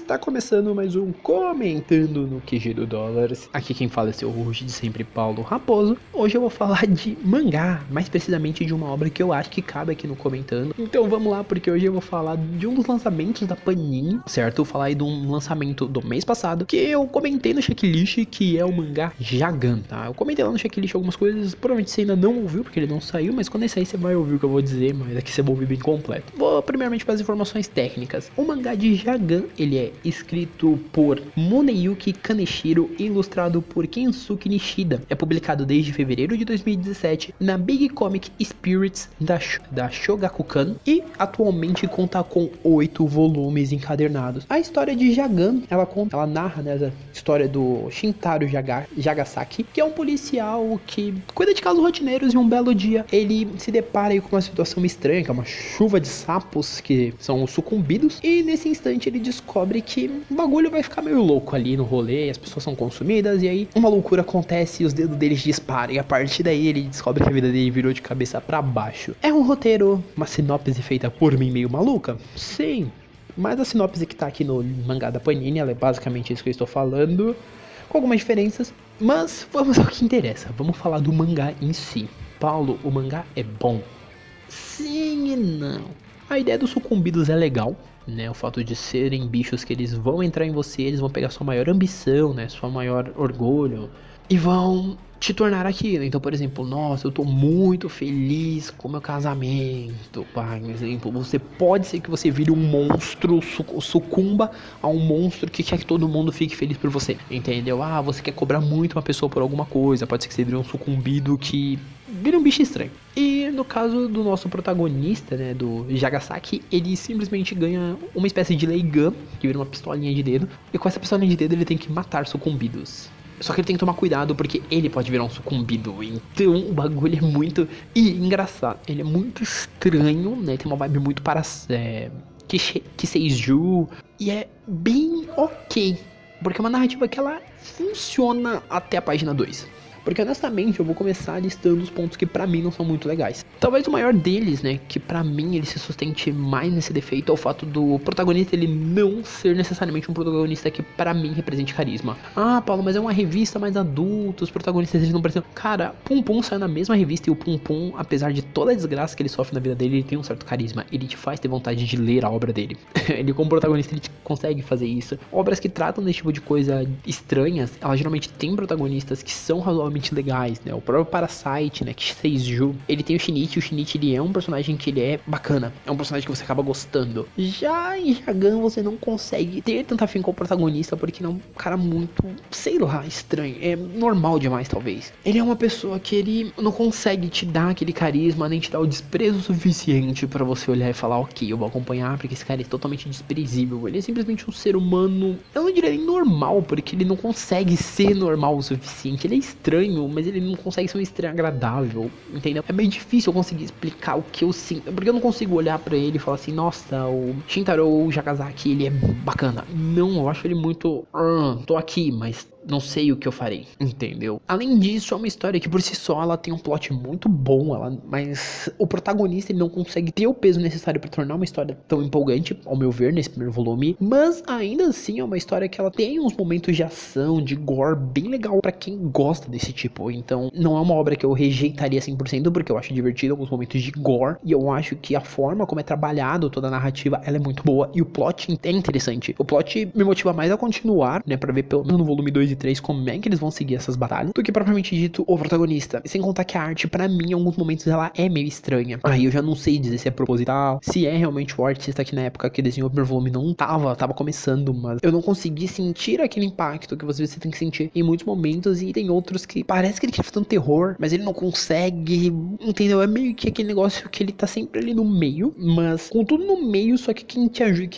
Está começando mais um Comentando no QG do Dólares. Aqui quem fala é seu host de sempre, Paulo Raposo. Hoje eu vou falar de mangá, mais precisamente de uma obra que eu acho que cabe aqui no Comentando. Então vamos lá, porque hoje eu vou falar de um dos lançamentos da Panini, certo? Eu vou falar aí de um lançamento do mês passado, que eu comentei no checklist, que é o mangá Jagan, tá? Eu comentei lá no checklist algumas coisas, provavelmente você ainda não ouviu, porque ele não saiu, mas quando ele sair você vai ouvir o que eu vou dizer, mas aqui você vai ouvir bem completo. Vou primeiramente para as informações técnicas. O mangá de Jagan, ele é escrito por Muneyuki Kaneshiro e ilustrado por Kensuke Nishida. É publicado desde fevereiro de 2017 na Big Comic Spirits da Shogakukan e atualmente conta com 8 volumes encadernados. A história de Jagan, ela narra, né, a história do Shintaro Jagasaki, que é um policial que cuida de casos rotineiros e um belo dia ele se depara aí com uma situação estranha, que é uma chuva de sapos que são os sucumbidos, e nesse instante ele descobre que o bagulho vai ficar meio louco ali no rolê, as pessoas são consumidas, e aí uma loucura acontece e os dedos deles disparam, e a partir daí ele descobre que a vida dele virou de cabeça pra baixo. É um roteiro, uma sinopse feita por mim meio maluca? Sim, mas a sinopse que tá aqui no mangá da Panini, ela é basicamente isso que eu estou falando, com algumas diferenças, mas vamos ao que interessa, vamos falar do mangá em si. Paulo, o mangá é bom? Sim e não. A ideia dos sucumbidos é legal, né? O fato de serem bichos que eles vão entrar em você, eles vão pegar sua maior ambição, né? Sua maior orgulho e vão te tornar aquilo. Então, por exemplo, nossa, eu tô muito feliz com meu casamento, por exemplo, você pode ser que você vire um monstro, sucumba a um monstro que quer que todo mundo fique feliz por você, entendeu? Ah, você quer cobrar muito uma pessoa por alguma coisa, pode ser que você vire um sucumbido que vira um bicho estranho. E no caso do nosso protagonista, né, do Jagasaki, ele simplesmente ganha uma espécie de Lei Gun, que vira uma pistolinha de dedo, e com essa pistolinha de dedo ele tem que matar sucumbidos. Só que ele tem que tomar cuidado porque ele pode virar um sucumbido. Então o bagulho é muito engraçado. Ele é muito estranho, né? Tem uma vibe muito para Kiseiju. E é bem ok. Porque é uma narrativa que ela funciona até a página 2. Porque honestamente eu vou começar listando os pontos que pra mim não são muito legais. Talvez o maior deles, né, que pra mim ele se sustente mais nesse defeito, é o fato do protagonista ele não ser necessariamente um protagonista que pra mim represente carisma. Ah, Paulo, mas é uma revista mais adulta, os protagonistas eles não precisam... Cara, Pum Pum saiu na mesma revista e o Pum Pum, apesar de toda a desgraça que ele sofre na vida dele, ele tem um certo carisma. Ele te faz ter vontade de ler a obra dele. Ele como protagonista ele consegue fazer isso. Obras que tratam desse tipo de coisa estranhas, elas geralmente têm protagonistas que são razoavelmente legais, né? O próprio Parasite, né? Kiseiju, ele tem o Shinichi ele é um personagem que ele é bacana, é um personagem que você acaba gostando. Já em Jagan você não consegue ter tanta afim com o protagonista porque ele é um cara muito, sei lá, estranho, é normal demais talvez. Ele é uma pessoa que ele não consegue te dar aquele carisma, nem te dar o desprezo suficiente pra você olhar e falar, ok, eu vou acompanhar porque esse cara é totalmente desprezível. Ele é simplesmente um ser humano, eu não diria nem normal, porque ele não consegue ser normal o suficiente, ele é estranho, mas ele não consegue ser um estranho agradável, entendeu? É bem difícil eu conseguir explicar o que eu sinto, porque eu não consigo olhar pra ele e falar assim, nossa, o Shintaro Jagasaki, ele é bacana. Não, eu acho ele muito, tô aqui, mas não sei o que eu farei, entendeu? Além disso, é uma história que por si só ela tem um plot muito bom, mas o protagonista ele não consegue ter o peso necessário para tornar uma história tão empolgante, ao meu ver, nesse primeiro volume. Mas ainda assim é uma história que ela tem uns momentos de ação, de gore bem legal para quem gosta desse tipo. Então não é uma obra que eu rejeitaria 100% porque eu acho divertido alguns momentos de gore e eu acho que a forma como é trabalhado toda a narrativa ela é muito boa e o plot é interessante. O plot me motiva mais a continuar, né, para ver pelo menos no volume 2 e 3 como é que eles vão seguir essas batalhas, do que propriamente dito o protagonista. Sem contar que a arte, pra mim, em alguns momentos ela é meio estranha. Aí eu já não sei dizer se é proposital, se é realmente o artista que na época que desenhou o primeiro volume não tava começando, mas eu não consegui sentir aquele impacto que você tem que sentir em muitos momentos, e tem outros que parece que ele quer fazer um terror, mas ele não consegue, entendeu? É meio que aquele negócio que ele tá sempre ali no meio, mas com tudo no meio, só que quem te ajuda,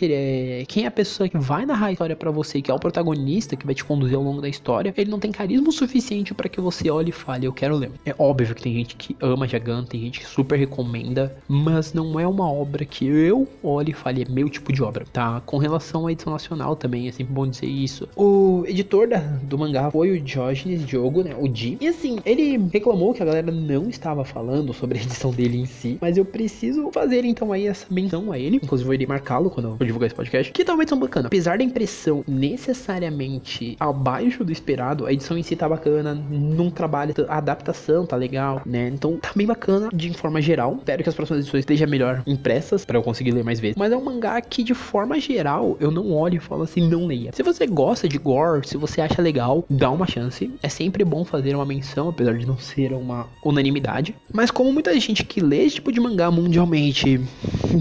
quem é a pessoa que vai narrar a história pra você, que é o protagonista, que vai te conduzir ao longo da da história, ele não tem carisma o suficiente pra que você olhe e fale, eu quero ler. É óbvio que tem gente que ama Jagan, tem gente que super recomenda, mas não é uma obra que eu olhe e fale, é meu tipo de obra, tá? Com relação à edição nacional também, é sempre bom dizer isso. O editor do mangá foi o Diógenes Diogo, né? O Di. E assim, ele reclamou que a galera não estava falando sobre a edição dele em si, mas eu preciso fazer então aí essa menção a ele. Inclusive vou ir marcá-lo quando eu divulgar esse podcast. Que tá uma edição bacana. Apesar da impressão necessariamente abaixo do esperado, a edição em si tá bacana, não trabalha, a adaptação tá legal, né? Então tá bem bacana de forma geral. Espero que as próximas edições estejam melhor impressas pra eu conseguir ler mais vezes. Mas é um mangá que de forma geral eu não olho e falo assim, não leia. Se você gosta de gore, se você acha legal, dá uma chance. É sempre bom fazer uma menção, apesar de não ser uma unanimidade. Mas como muita gente que lê esse tipo de mangá mundialmente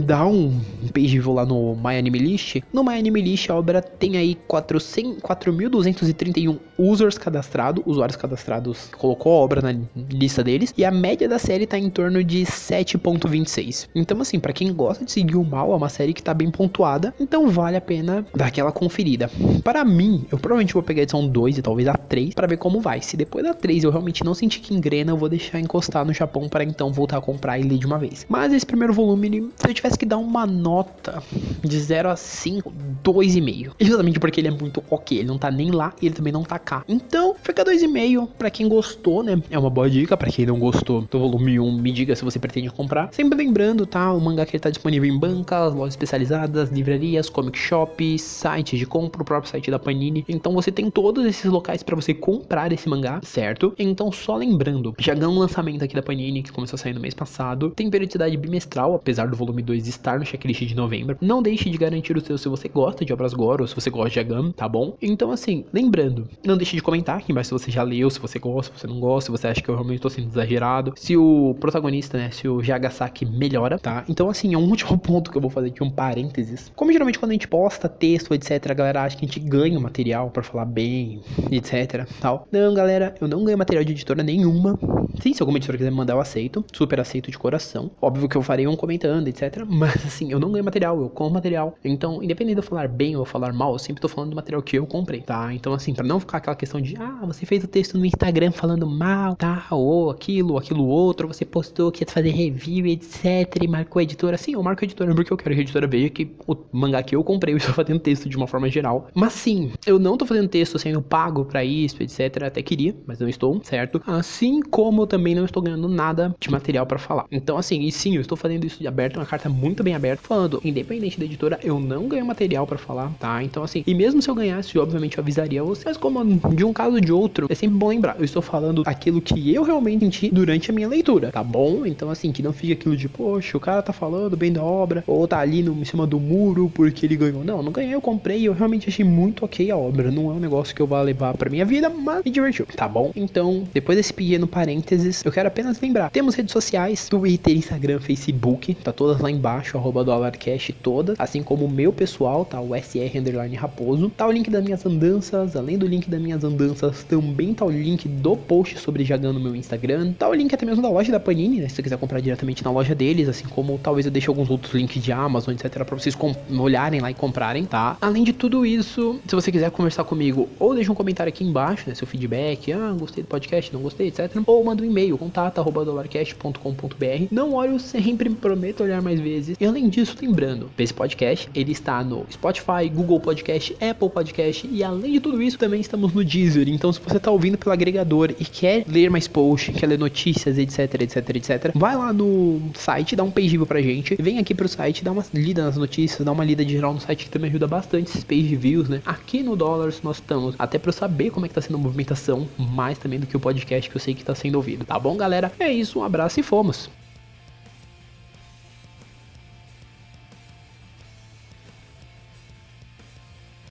dá um page view lá no MyAnimeList, no MyAnimeList a obra tem aí 4.231 usuários cadastrados, colocou a obra na lista deles, e a média da série tá em torno de 7.26. Então assim, pra quem gosta de seguir o mal, é uma série que tá bem pontuada, então vale a pena dar aquela conferida. Para mim, eu provavelmente vou pegar a edição 2 e talvez a 3 para ver como vai. Se depois da 3 eu realmente não sentir que engrena, eu vou deixar encostar no Japão para então voltar a comprar e ler de uma vez. Mas esse primeiro volume, se eu tivesse que dar uma nota de 0 a 5, 2,5. Justamente porque ele é muito ok, ele não tá nem lá e ele também não tá cá. Então, fica 2,5 para quem gostou, né? É uma boa dica. Para quem não gostou do volume 1, me diga se você pretende comprar. Sempre lembrando, tá? O mangá que ele tá disponível em bancas, lojas especializadas, livrarias, comic shops, sites de compra, o próprio site da Panini. Então você tem todos esses locais para você comprar esse mangá, certo? Então só lembrando, já ganhou um lançamento aqui da Panini que começou a sair no mês passado. Tem periodicidade bimestral, apesar do volume 2 estar no checklist de novembro. Não deixe de garantir o seu se você gosta de obras gore ou se você gosta de Jagan, tá bom? Então assim, lembrando, não deixe de comentar aqui embaixo se você já leu, se você gosta, se você não gosta, se você acha que eu realmente tô sendo exagerado, se o protagonista, né, se o Jagasaki melhora, tá? Então assim, é um último ponto que eu vou fazer aqui, um parênteses. Como geralmente quando a gente posta texto, etc, a galera acha que a gente ganha material pra falar bem, etc, tal. Não, galera, eu não ganho material de editora nenhuma. Sim, se alguma editora quiser me mandar, eu aceito. Super aceito de coração. Óbvio que eu farei um comentando, etc. Mas assim, eu não ganho material, eu compro material. Então, independente de eu falar bem ou falar mal, eu sempre tô falando do material que eu comprei, tá? Então assim, pra não ficar aquela questão de você fez o texto no Instagram falando mal, tá? Ou aquilo outro, você postou que ia fazer review, etc. E marcou a editora. Sim, eu marco a editora porque eu quero que a editora veja que o mangá que eu comprei, eu estou fazendo texto de uma forma geral. Mas sim, eu não tô fazendo texto sendo pago pra isso, etc. Até queria, mas não estou, certo? Assim como eu também não estou ganhando nada de material pra falar. Então assim, e sim, eu estou fazendo isso de aberto, uma carta muito bem aberta, falando, independente da editora, eu não ganho material pra falar, tá? Então assim, e mesmo se eu ganhasse, obviamente eu avisaria você. Mas como de um caso ou de outro, é sempre bom lembrar, eu estou falando aquilo que eu realmente senti durante a minha leitura, tá bom? Então assim, que não fique aquilo de, poxa, o cara tá falando bem da obra, ou tá ali em cima do muro porque ele ganhou. Não ganhei, eu comprei e eu realmente achei muito ok a obra. Não é um negócio que eu vá levar pra minha vida, mas me divertiu, tá bom? Então, depois desse pequeno parênteses, eu quero apenas lembrar, temos redes sociais, Twitter, Instagram, Facebook, tá todas lá embaixo, @DollarCash todas, assim como o meu pessoal, tá, o SR_Raposo, tá o link das minhas andanças, além do link das minhas andanças, também tá o link do post sobre Jagan no meu Instagram, tá o link até mesmo da loja da Panini, né, se você quiser comprar diretamente na loja deles, assim como talvez eu deixe alguns outros links de Amazon, etc, pra vocês olharem lá e comprarem, tá? Além de tudo isso, se você quiser conversar comigo, ou deixa um comentário aqui embaixo, né, seu feedback, gostei do podcast, não gostei, etc, ou manda um e-mail, contato@dollarcast.com.br. Não olho sempre, prometo olhar mais vezes. E além disso, lembrando, esse podcast, ele está no Spotify, Google Podcast, Apple Podcast, e além de tudo isso, também estamos no Deezer. Então, se você tá ouvindo pelo agregador e quer ler mais posts, quer ler notícias, etc, vai lá no site, dá um page view pra gente, vem aqui pro site, dá uma lida nas notícias, dá uma lida de geral no site, que também ajuda bastante esses page views, né? Aqui no Dollars nós estamos, até pra eu saber como é que tá sendo a movimentação, mais também do que o podcast que eu sei que tá sendo ouvido, tá bom, galera? É isso, um abraço e fomos!